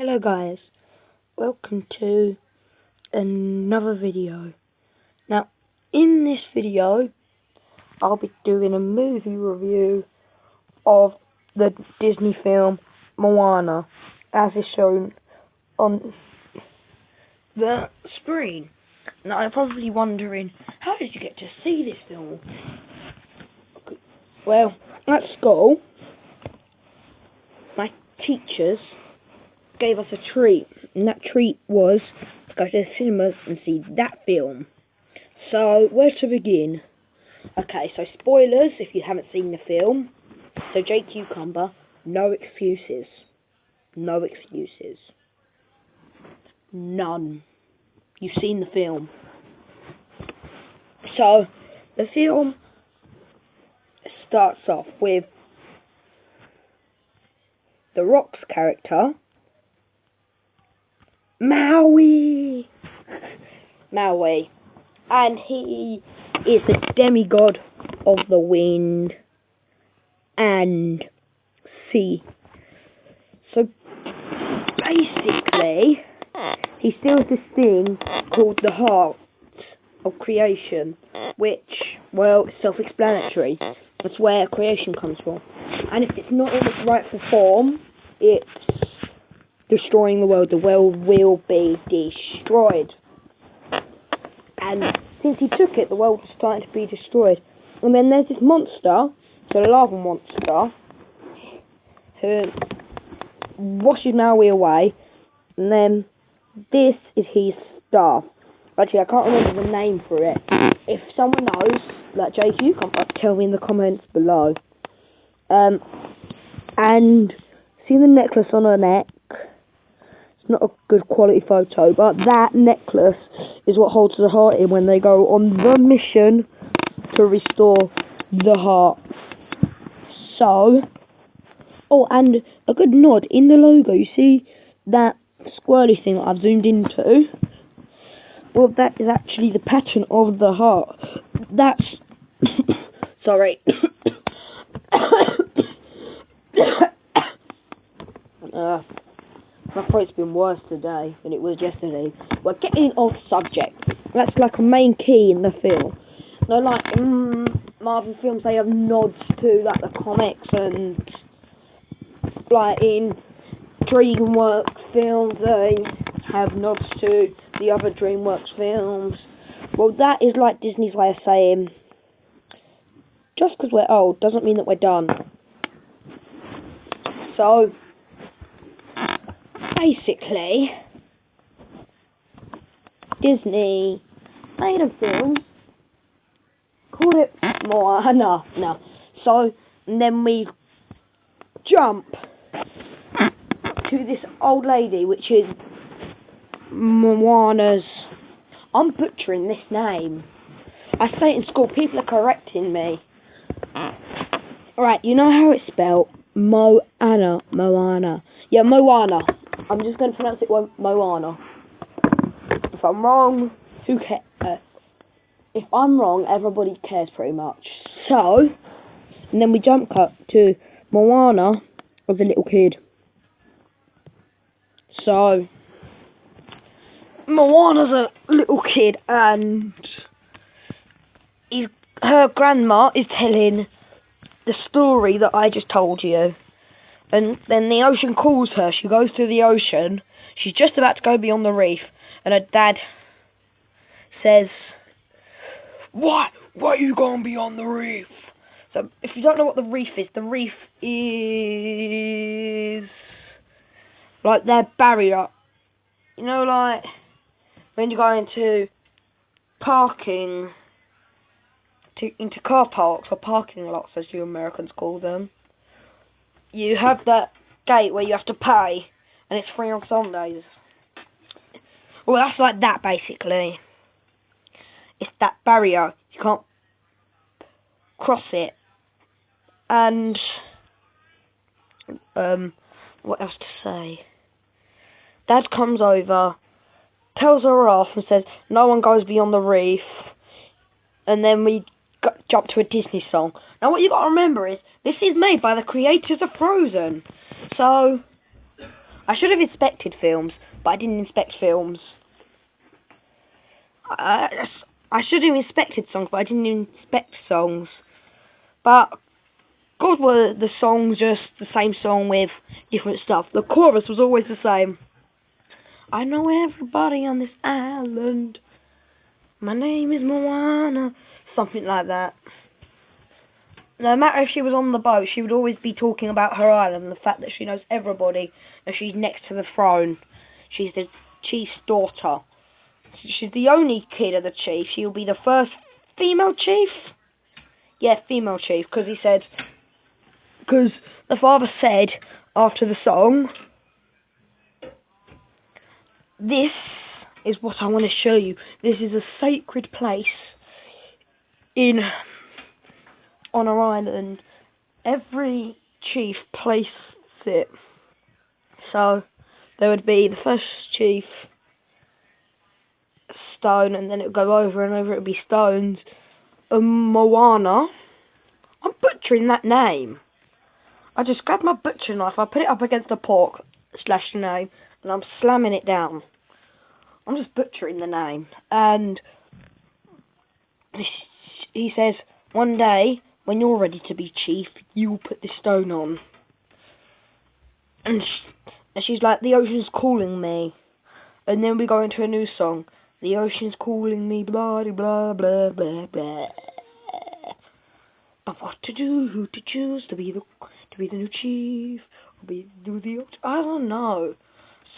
Hello guys, welcome to another video. Now, in this video, I'll be doing a movie review of the Disney film Moana, as is shown on the screen. Now, you're probably wondering, how did you get to see this film? Well, at school, my teachers gave us a treat, and that treat was to go to the cinemas and see that film. So, where to begin? Okay, so spoilers if you haven't seen the film. So, Jake Cucumber, no excuses. No excuses. None. You've seen the film. So, the film starts off with The Rock's character, Maui, and he is the demigod of the wind and sea. So basically, he steals this thing called the heart of creation, which, well, is self-explanatory. That's where creation comes from. And if it's not in its rightful form, it's destroying the world. The world will be destroyed. And since he took it, the world was starting to be destroyed. And then there's this monster, so the lava monster, who washes Maui away. And then this is his staff. Actually, I can't remember the name for it. If someone knows, like JQ, you can tell me in the comments below. And see the necklace on her neck? It's not a good quality photo, but that necklace is what holds the heart in when they go on the mission to restore the heart. So, oh, and a good nod in the logo. You see that squirrely thing that I've zoomed into? Well, that is actually the pattern of the heart. That's sorry. My throat's been worse today than it was yesterday. We're getting off subject. That's like a main key in the film. No, like Marvel films, they have nods to like the comics, and like in DreamWorks films, they have nods to the other DreamWorks films. Well, that is like Disney's way of saying, just because we're old doesn't mean that we're done. So, basically, Disney made a film, called it Moana. No. So, and then we jump to this old lady, which is Moana's... I'm butchering this name. I say it in school, people are correcting me. Alright, you know how it's spelled? Moana. Yeah, Moana. I'm just going to pronounce it Moana. If I'm wrong, who cares? If I'm wrong, everybody cares pretty much. So, and then we jump cut to Moana as a little kid. So, Moana's a little kid, and her grandma is telling the story that I just told you. And then the ocean calls her. She goes to the ocean. She's just about to go beyond the reef, and her dad says, Why are you going beyond the reef? So, if you don't know what the reef is like their barrier. You know, like when you go into parking, into car parks or parking lots, as you Americans call them, you have that gate where you have to pay, and it's free on Sundays. Well, that's like that, basically. It's that barrier. You can't cross it. And, what else to say? Dad comes over, tells her off, and says, no one goes beyond the reef. And then we jump to a Disney song. Now, what you got to remember is, this is made by the creators of Frozen. So, I should have inspected films, but I didn't inspect films. I should have inspected songs, but I didn't inspect songs. But God, were the songs just the same song with different stuff? The chorus was always the same. I know everybody on this island. My name is Moana. Something like that. No matter if she was on the boat, she would always be talking about her island and the fact that she knows everybody and she's next to the throne. She's the chief's daughter. She's the only kid of the chief. She'll be the first female chief. Yeah, female chief, because the father said after the song, this is what I want to show you. This is a sacred place on our island. Every chief placed it. So there would be the first chief, stone, and then it would go over and over. It would be stones. Moana. I'm butchering that name. I just grabbed my butcher knife, I put it up against the pork / the name, and I'm slamming it down. I'm just butchering the name. And he says, one day, when you're ready to be chief, you'll put this stone on. And she's like, the ocean's calling me. And then we go into a new song. The ocean's calling me, blah, blah, blah, blah, blah. But what to do, who to choose, to be the new chief, or do the old... I don't know.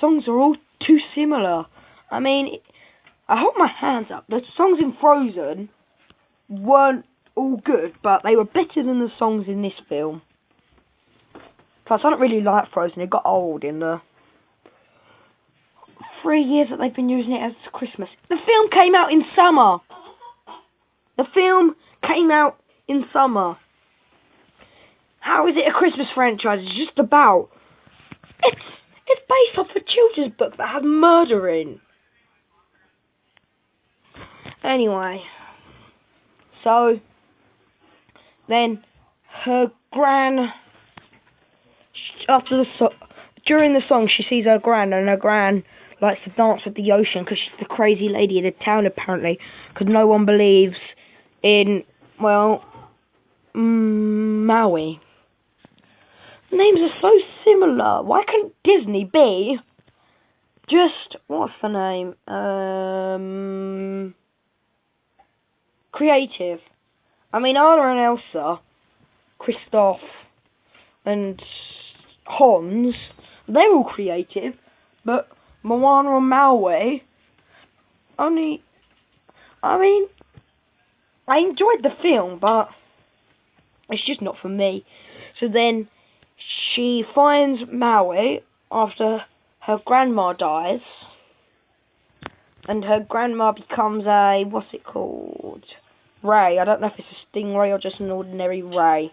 Songs are all too similar. I mean, I hold my hands up. The songs in Frozen weren't all good, but they were better than the songs in this film. Plus, I don't really like Frozen. It got old in the 3 years that they've been using it as Christmas. The film came out in summer. The film came out in summer. How is it a Christmas franchise? It's just about... It's based off a children's book that has murder in. Anyway. So, then, her during the song, she sees her gran, and her gran likes to dance with the ocean because she's the crazy lady of the town, apparently, because no one believes in, well, Maui. Names are so similar. Why couldn't Disney be just, what's the name? Creative. I mean, Anna and Elsa, Kristoff, and Hans, they're all creative, but Moana and Maui, I mean, I enjoyed the film, but it's just not for me. So then she finds Maui after her grandma dies, and her grandma becomes a, what's it called? Ray. I don't know if it's a stingray or just an ordinary ray.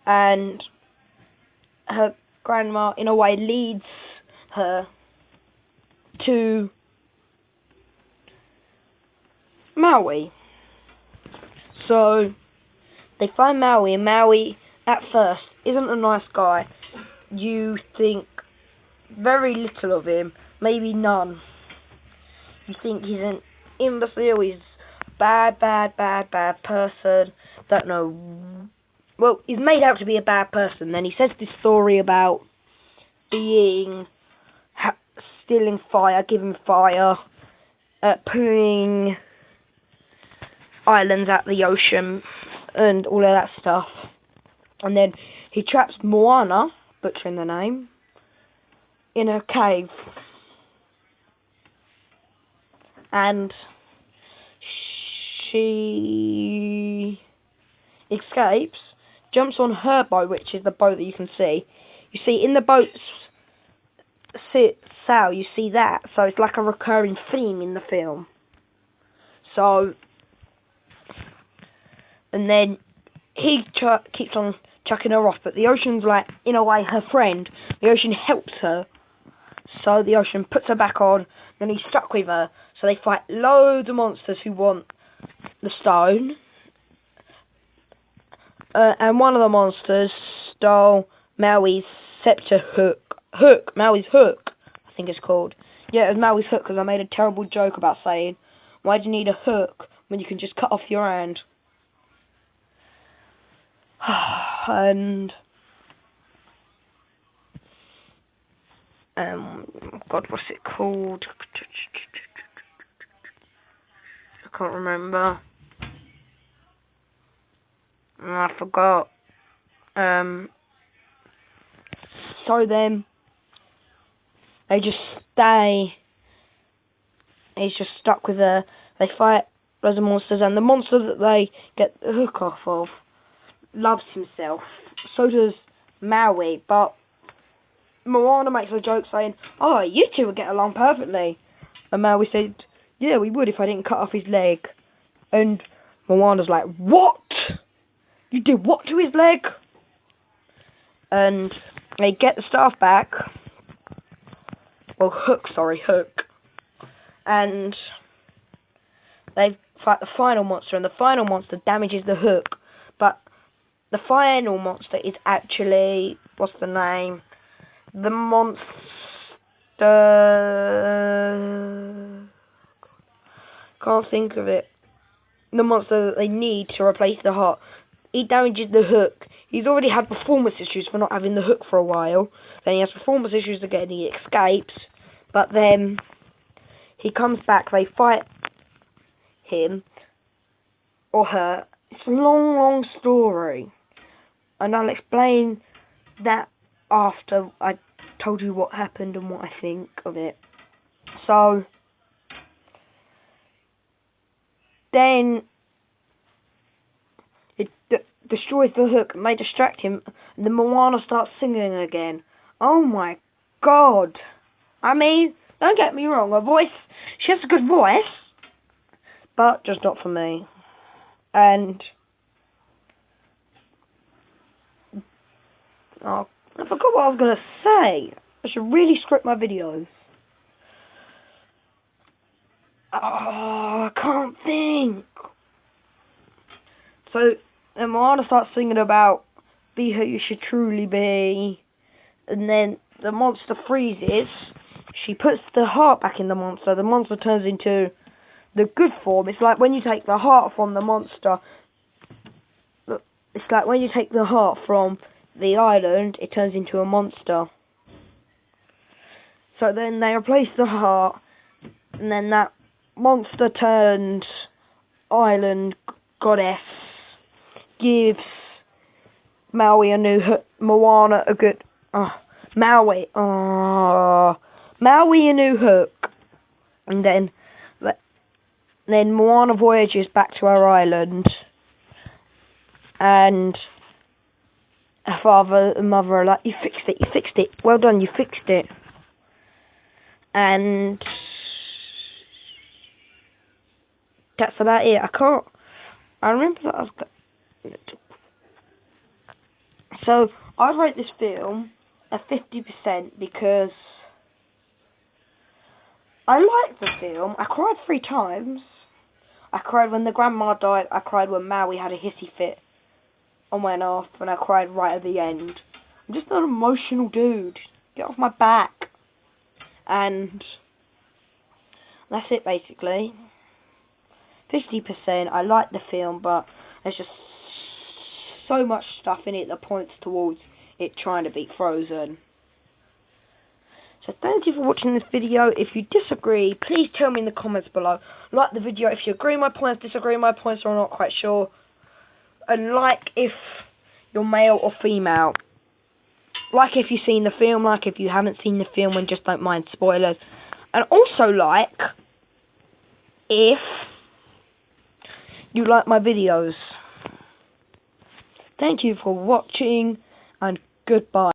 And her grandma, in a way, leads her to Maui. So they find Maui, and Maui, at first, isn't a nice guy. You think very little of him, maybe none. You think he's an imbecile, he's a bad person. Don't know. Well, he's made out to be a bad person. Then he says this story about being stealing fire, giving fire, pulling islands out the ocean, and all of that stuff. And then he traps Moana, butchering the name, in a cave. And she escapes, jumps on her boat, which is the boat that you can see. You see, in the boat's sail, you see that. So it's like a recurring theme in the film. So, and then he keeps on chucking her off, but the ocean's like, in a way, her friend. The ocean helps her. So the ocean puts her back on, then he's stuck with her. So they fight loads of monsters who want the stone. And one of the monsters stole Maui's scepter hook Hook. Maui's hook, I think it's called. Yeah, it was Maui's hook because I made a terrible joke about saying, why do you need a hook when you can just cut off your hand? And God, what's it called? I can't remember. I forgot. So then they just stay. He's just stuck with her. They fight loads of monsters, and the monster that they get the hook off of loves himself. So does Maui, but Moana makes a joke saying, "Oh, you two would get along perfectly." And Maui said, "Yeah, we would if I didn't cut off his leg." And Moana's like, "What? You did what to his leg?" And they get the staff back. Well, Hook. And they fight the final monster, and the final monster damages the hook. But the final monster is actually, what's the name? The monster... Can't think of it. The monster that they need to replace the heart. He damages the hook. He's already had performance issues for not having the hook for a while. Then he has performance issues again. He escapes. But then he comes back. They fight him or her. It's a long story. And I'll explain that after I told you what happened and what I think of it. So then it destroys the hook and they distract him, and then Moana starts singing again. Oh my god. I mean, don't get me wrong, her voice, she has a good voice, but just not for me. And I forgot what I was going to say. I should really script my videos. Oh, I can't think. So, and Moana starts singing about be who you should truly be, and then the monster freezes. She puts the heart back in the monster turns into the good form. It's like when you take the heart from the monster. It's like when you take the heart from the island, it turns into a monster. So then they replace the heart, and then that monster turned island goddess gives Moana a good Maui a new hook, and then Moana voyages back to her island, and her father and mother are like, you fixed it, well done, you fixed it. And that's about it. I remember that I was... So, I'd rate this film a 50% because I liked the film. I cried 3 times. I cried when the grandma died. I cried when Maui had a hissy fit and went off, and I cried right at the end. I'm just an emotional dude. Get off my back. And that's it, basically. 50%. I like the film, but there's just so much stuff in it that points towards it trying to beat Frozen. So thank you for watching this video. If you disagree, please tell me in the comments below. Like the video if you agree with my points, disagree with my points, or I'm not quite sure. And like if you're male or female. Like if you've seen the film, like if you haven't seen the film and just don't mind spoilers. And also like if you like my videos. Thank you for watching, and goodbye.